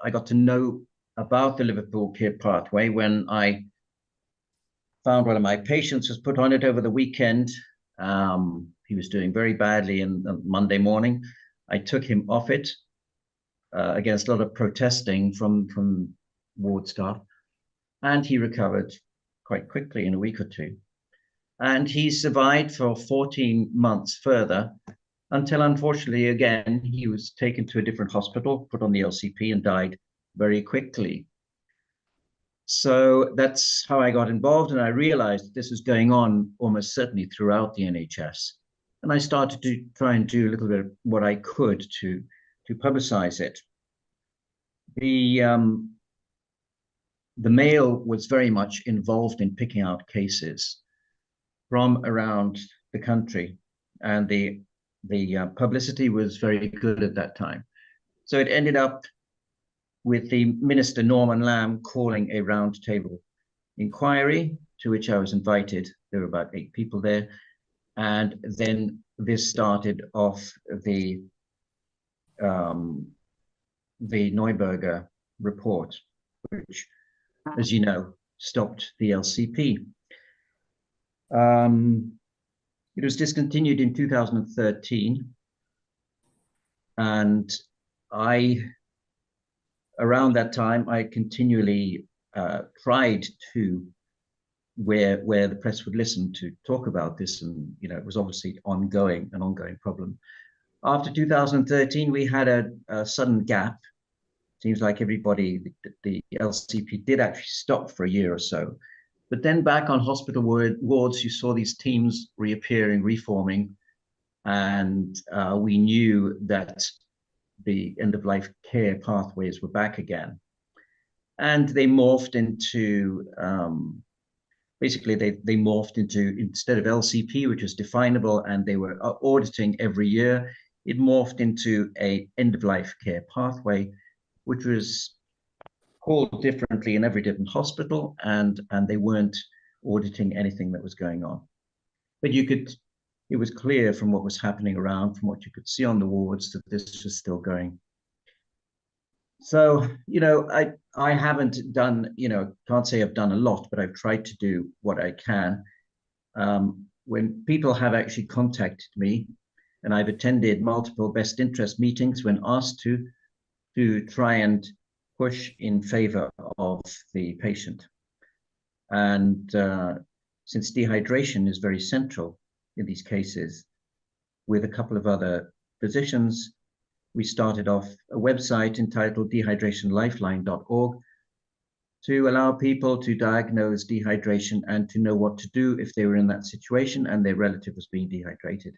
I got to know about the Liverpool Care Pathway when I found one of my patients was put on it over the weekend. He was doing very badly on Monday morning. I took him off it against a lot of protesting from ward staff, and he recovered quite quickly in a week or two. And he survived for 14 months further until, unfortunately, again, he was taken to a different hospital, put on the LCP, and died very quickly. So that's how I got involved, and I realized this was going on almost certainly throughout the NHS. And I started to try and do a little bit of what I could to publicize it. The Mail was very much involved in picking out cases from around the country, and the publicity was very good at that time. So it ended up with the Minister Norman Lamb calling a roundtable inquiry, to which I was invited. There were about 8 people there. And then this started off the Neuberger report, which, as you know, stopped the LCP. It was discontinued in 2013. And around that time, I continually tried to, where the press would listen, to talk about this, and it was obviously an ongoing problem. After 2013, we had a sudden gap. Seems like everybody, the LCP did actually stop for a year or so, but then back on hospital wards, you saw these teams reappearing, reforming, and we knew that the end-of-life care pathways were back again. And they morphed into, basically they morphed into, instead of LCP, which was definable and they were auditing every year, it morphed into a end-of-life care pathway, which was called differently in every different hospital, and they weren't auditing anything that was going on. But it was clear from what was happening around, from what you could see on the wards, that this was still going. So, I haven't done, can't say I've done a lot, but I've tried to do what I can. When people have actually contacted me, and I've attended multiple best interest meetings when asked to try and push in favor of the patient. And since dehydration is very central in these cases, with a couple of other physicians, we started off a website entitled dehydrationlifeline.org to allow people to diagnose dehydration and to know what to do if they were in that situation and their relative was being dehydrated.